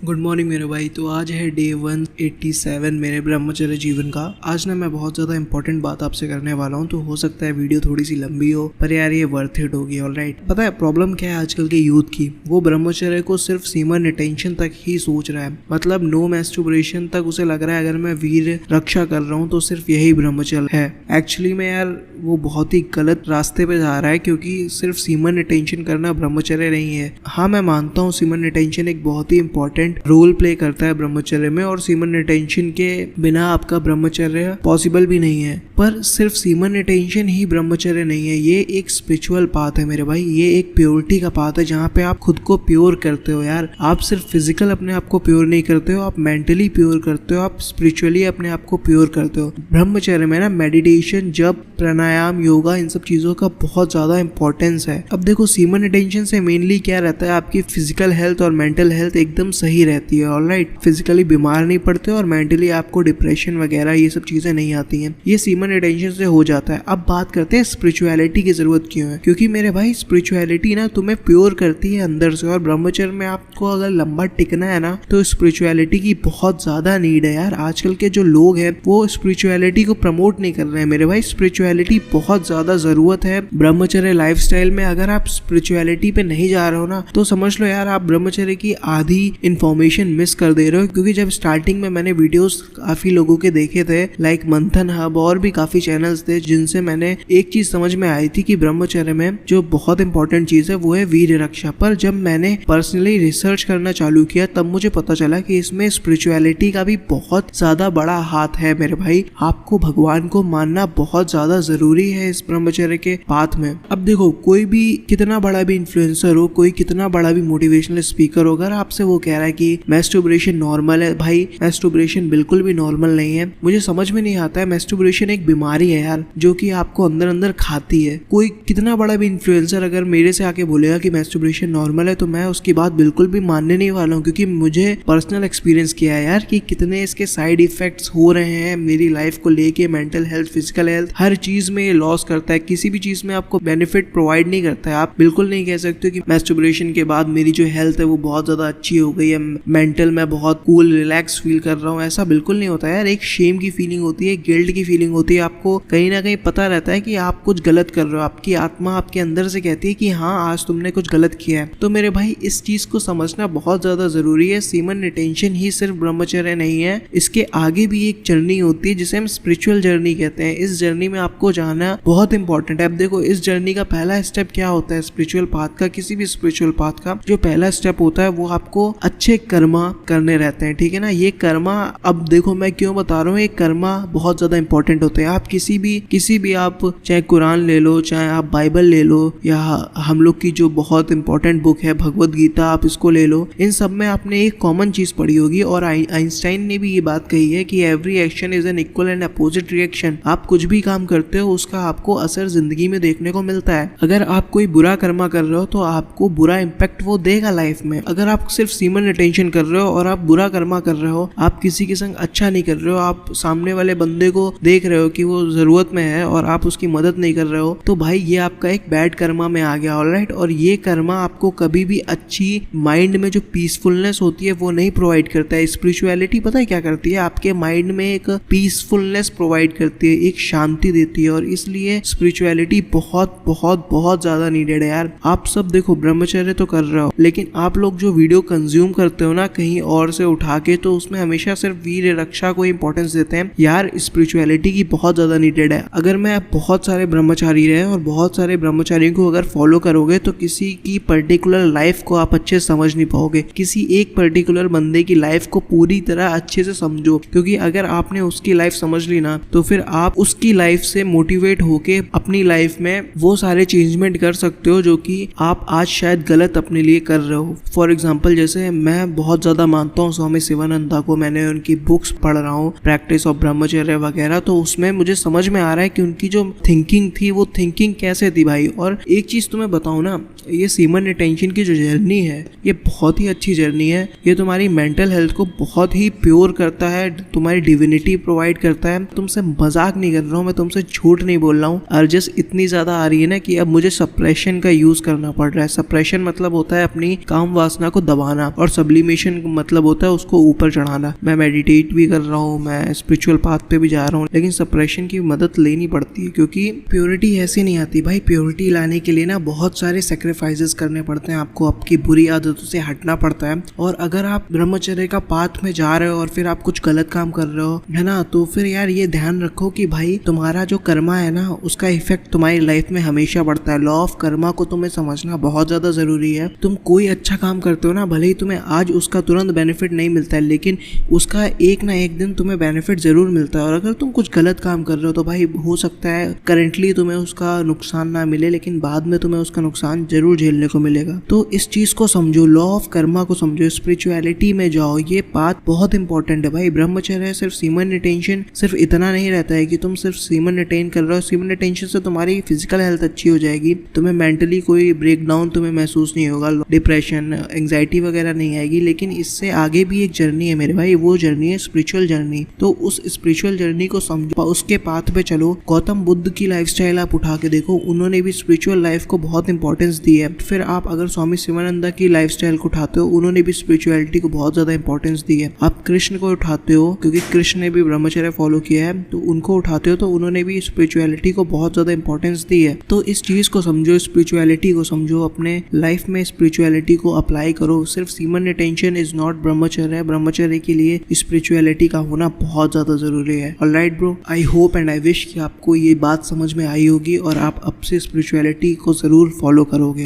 Good morning मेरे भाई। तो आज है डे 187 मेरे ब्रह्मचर्य जीवन का। आज ना मैं बहुत ज़्यादा इंपॉर्टेंट बात आपसे करने वाला हूँ, तो हो सकता है वीडियो थोड़ी सी लंबी हो, पर यार ये वर्थ इट होगी। ऑलराइट, पता है प्रॉब्लम क्या है आजकल के यूथ की? वो ब्रह्मचर्य को सिर्फ सीमन रिटेंशन तक ही सोच रहा है, मतलब नो मैस्टरबेशन तक उसे लग रहा है अगर मैं वीर रक्षा कर रहा हूँ तो सिर्फ यही ब्रह्मचर्य है। एक्चुअली में यार वो बहुत ही गलत रास्ते पे जा रहा है, क्योंकि सिर्फ सीमन रिटेंशन करना ब्रह्मचर्य नहीं है। हाँ, मैं मानता हूँ सीमन रिटेंशन एक बहुत ही इंपॉर्टेंट रोल प्ले करता है ब्रह्मचर्य में, और सीमन रिटेंशन के बिना आपका ब्रह्मचर्य पॉसिबल भी नहीं है। पर सिर्फ सीमन रिटेंशन ही ब्रह्मचर्य नहीं है, ये एक स्पिरिचुअल पाथ है मेरे भाई। ये एक प्योरिटी का पाथ है जहाँ पे आप खुद को प्योर करते हो यार। आप सिर्फ फिजिकल अपने आप को प्योर नहीं करते हो, आप मेंटली प्योर करते हो, आप स्पिरिचुअली अपने आप को प्योर करते हो। ब्रह्मचर्य में ना मेडिटेशन, जप, प्राणायाम, योगा, इन सब चीजों का बहुत ज्यादा इंपॉर्टेंस है। अब देखो, सीमन रिटेंशन से मेनली क्या रहता है, आपकी फिजिकल हेल्थ और मेंटल हेल्थ एकदम सही रहती है। ऑलराइट, फिजिकली बीमार नहीं पड़ते और मेंटली आपको डिप्रेशन वगैरह ये सब चीजें नहीं आती हैं। ये सीमन रिटेंशन से हो जाता है। अब बात करते हैं स्पिरिचुअलिटी की जरूरत क्यों है। क्योंकि मेरे भाई स्पिरिचुअलिटी ना तुम्हें प्योर करती है अंदर से, और ब्रह्मचर्य में आपको अगर लंबा टिकना है ना तो स्पिरिचुअलिटी की बहुत ज्यादा नीड है यार। आजकल के जो लोग हैं वो स्पिरिचुअलिटी को प्रमोट नहीं कर रहे हैं मेरे भाई। स्पिरिचुअलिटी बहुत ज्यादा जरूरत है ब्रह्मचर्य लाइफस्टाइल में। अगर आप स्पिरिचुअलिटी पे नहीं जा रहे हो ना तो समझ लो यार आप ब्रह्मचर्य की आधी इन्फॉर्मेशन मिस कर दे रहे हो। क्योंकि जब स्टार्टिंग में मैंने वीडियोस काफी लोगों के देखे थे, लाइक मंथन हब और भी काफी चैनल्स थे, जिनसे मैंने एक चीज समझ में आई थी कि ब्रह्मचर्य में जो बहुत इंपॉर्टेंट चीज है वो है वीर रक्षा। पर जब मैंने पर्सनली रिसर्च करना चालू किया तब मुझे पता चला कि इसमें स्पिरिचुअलिटी का भी बहुत ज्यादा बड़ा हाथ है मेरे भाई। आपको भगवान को मानना बहुत ज्यादा जरूरी है इस ब्रह्मचर्य के पाथ में। अब देखो, कोई भी कितना बड़ा भी इन्फ्लुएंसर हो, कोई कितना बड़ा भी मोटिवेशनल स्पीकर हो, अगर आपसे वो कह रहा है कि मैस्टरबेशन नॉर्मल है, भाई मैस्टरबेशन बिल्कुल भी नॉर्मल नहीं है। मुझे समझ में नहीं आता है, मैस्टरबेशन एक बीमारी है यार, जो कि आपको अंदर अंदर खाती है। कोई कितना बड़ा भी इन्फ्लुएंसर अगर मेरे से आके बोलेगा कि मैस्टरबेशन नॉर्मल है तो मैं उसकी बात बिल्कुल भी मानने नहीं वाला हूँ, क्योंकि मुझे पर्सनल एक्सपीरियंस किया है यार कि कितने इसके साइड इफेक्ट्स हो रहे हैं मेरी लाइफ को लेके। मेंटल हेल्थ, फिजिकल हेल्थ, हर चीज में लॉस करता है, किसी भी चीज में आपको बेनिफिट प्रोवाइड नहीं करता है। आप बिल्कुल नहीं कह सकते कि मैस्टरबेशन के बाद मेरी जो हेल्थ है वो बहुत ज्यादा अच्छी हो गई है, मेंटल मैं बहुत कूल रिलैक्स फील कर रहा हूँ। ऐसा बिल्कुल नहीं होता यार। एक शेम की फीलिंग होती है, गिल्ट की फीलिंग होती है। आपको कहीं ना कहीं पता रहता है कि आप कुछ गलत कर रहे हो, आपकी आत्मा आपके अंदर से कहती है कि हाँ आज तुमने कुछ गलत किया है। तो मेरे भाई इस चीज को समझना बहुत ज्यादा जरूरी है। सीमन रिटेंशन ही सिर्फ ब्रह्मचर्य नहीं है, इसके आगे भी एक जर्नी होती है जिसे हम स्पिरिचुअल जर्नी कहते हैं। इस जर्नी में आपको जाना बहुत इंपॉर्टेंट है। अब देखो, इस जर्नी का पहला स्टेप क्या होता है स्पिरिचुअल पाथ का, किसी भी स्पिरिचुअल पाथ का जो पहला स्टेप होता है वो आपको अच्छे कर्मा करने रहते हैं, ठीक है ना। ये कर्मा, अब देखो मैं क्यों बता रहा हूँ, ये कर्मा बहुत ज्यादा इंपॉर्टेंट होते हैं। आप किसी भी आप चाहे कुरान ले लो, चाहे आप बाइबल ले लो, या हम लोग की जो बहुत इंपॉर्टेंट बुक है भगवत गीता, आप इसको ले लो। इन सब में आपने एक कॉमन चीज पढ़ी होगी, और आइंस्टाइन ने भी ये बात कही है कि every action is an equal and opposite reaction. आप कुछ भी काम करते हो उसका आपको असर जिंदगी में देखने को मिलता है। अगर आप कोई बुरा कर्मा कर रहे हो तो आपको बुरा इम्पैक्ट वो देगा लाइफ में। अगर आप सिर्फ सीमन रिटेंशन कर रहे हो और आप बुरा कर्मा कर रहे हो, आप किसी के संग अच्छा नहीं कर रहे हो, आप सामने वाले बंदे को देख रहे हो कि वो जरूरत में है और आप उसकी मदद नहीं कर रहे हो, तो भाई ये आपका एक बैड कर्मा में आ गया। ऑलराइट, और ये कर्मा आपको कभी भी अच्छी माइंड में जो पीसफुलनेस होती है वो नहीं प्रोवाइड करता है। स्पिरिचुअलिटी पता है क्या करती है, आपके माइंड में एक पीसफुलनेस प्रोवाइड करती है, एक शांति देती है, और इसलिए स्पिरिचुअलिटी बहुत बहुत बहुत ज्यादा नीडेड है यार। आप सब देखो ब्रह्मचर्य तो कर रहे हो, लेकिन आप लोग जो वीडियो कंज्यूम करते हो ना कहीं और से उठा के, तो उसमें हमेशा सिर्फ वीर रक्षा को इंपॉर्टेंस देते हैं यार। स्पिरिचुअलिटी की बहुत ज्यादा नीडेड है। अगर मैं बहुत सारे ब्रह्मचारी रहे और बहुत सारे ब्रह्मचारियों को अगर फॉलो करोगे तो किसी की पर्टिकुलर लाइफ को आप अच्छे से समझ नहीं पाओगे। किसी एक पर्टिकुलर बंदे की लाइफ को पूरी तरह अच्छे से समझो, क्योंकि अगर आपने उसकी लाइफ समझ ली ना तो फिर आप उसकी लाइफ से मोटिवेट होके अपनी लाइफ में वो सारे चेंजमेंट कर सकते हो जो कि आप आज शायद गलत अपने लिए कर रहे हो। फॉर एग्जाम्पल, जैसे मैं बहुत ज्यादा मानता हूँ स्वामी शिवानंदा को, मैंने उनकी बुक्स पढ़ रहा हूँ, प्रैक्टिस ऑफ ब्रह्मचर्य वगैरह, तो उसमें मुझे समझ में आ रहा है कि उनकी जो थिंकिंग थी वो थिंकिंग कैसे थी भाई। और एक चीज तुम्हें बताऊं ना, ये सीमन रिटेंशन की जो जर्नी है ये बहुत ही अच्छी जर्नी है। ये तुम्हारी मेंटल हेल्थ को बहुत ही प्योर करता है, तुम्हारी डिविनिटी प्रोवाइड करता है। तुमसे मजाक नहीं कर रहा हूँ, मैं तुमसे झूठ नहीं बोल रहा हूँ। अर्जस इतनी ज्यादा आ रही है ना कि अब मुझे सप्रेशन का यूज करना पड़ रहा है। सप्रेशन मतलब होता है अपनी काम वासना को दबाना, और सब्लिमेशन मतलब होता है उसको ऊपर चढ़ाना। मैं मेडिटेट भी कर रहा हूँ, मैं स्पिरिचुअल पाथ पे भी जा रहा हूँ, लेकिन सप्रेशन की मदद लेनी पड़ती है क्योंकि प्योरिटी ऐसे नहीं आती भाई। प्योरिटी लाने के लिए ना बहुत सारे सेक्रीफाइसेस करने पड़ते हैं, आपको आपकी बुरी आदतों से हटना पड़ता है। और अगर आप ब्रह्मचर्य का पाथ में जा रहे हो और फिर आप कुछ गलत काम कर रहे हो, है ना, तो फिर यार ये ध्यान रखो कि भाई तुम्हारा जो कर्मा है ना उसका इफेक्ट तुम्हारी लाइफ में हमेशा पड़ता है। लॉ ऑफ कर्मा को तुम्हें समझना बहुत ज्यादा जरूरी है। तुम कोई अच्छा काम करते हो ना, भले ही तुम्हें आज उसका तुरंत बेनिफिट नहीं मिलता है, लेकिन उसका एक ना एक दिन तुम्हें बेनिफिट जरूर मिलता है। और अगर तुम कुछ गलत काम कर रहे हो तो भाई हो सकता है करेंटली तुम्हें उसका नुकसान ना मिले, लेकिन बाद में तुम्हें उसका नुकसान जरूर झेलने को मिलेगा। तो इस चीज को समझो, लॉ ऑफ कर्मा को समझो, स्पिरिचुअलिटी में जाओ। ये बात बहुत इंपॉर्टेंट है भाई। ब्रह्मचर्य सिर्फ सीमन रिटेंशन सिर्फ इतना नहीं रहता है कि तुम सिर्फ सीमन रिटेन कर रहे हो। सीमन रिटेंशन से तुम्हारी फिजिकल हेल्थ अच्छी हो जाएगी, तुम्हें मेंटली कोई ब्रेकडाउन तुम्हें महसूस नहीं होगा, डिप्रेशन एंग्जाइटी वगैरह नहीं आएगी। लेकिन इससे आगे भी एक जर्नी है मेरे भाई, वो जर्नी है स्पिरिचुअल जर्नी। तो उस स्पिरिचुअल जर्नी को समझो, उसके पाथ पे चलो। गौतम बुद्ध की लाइफस्टाइल आप उठा के देखो, उन्होंने भी स्पिरिचुअल लाइफ को बहुत इंपॉर्टेंस दी है। फिर आप अगर स्वामी शिवानंदा की लाइफस्टाइल को उठाते हो, उन्होंने भी स्पिरिचुअलिटी को बहुत ज्यादा इंपॉर्टेंस दी है। आप कृष्ण को उठाते हो क्योंकि कृष्ण ने भी ब्रह्मचर्य फॉलो किया है, तो उनको उठाते हो तो उन्होंने भी स्पिरिचुअलिटी को बहुत ज्यादा इंपॉर्टेंस दी है। तो इस चीज को समझो, स्पिरिचुअलिटी को समझो, अपने लाइफ में स्पिरिचुअलिटी को अप्लाई करो। सिर्फ सीमन रिटेंशन इज नॉट ब्रह्मचर्य। ब्रह्मचर्य के लिए स्पिरिचुअलिटी का होना बहुत ज्यादा जरूरी है। Alright bro, I hope and I wish कि आपको ये बात समझ में आई होगी और आप अब से स्पिरिचुअलिटी को जरूर फॉलो करोगे।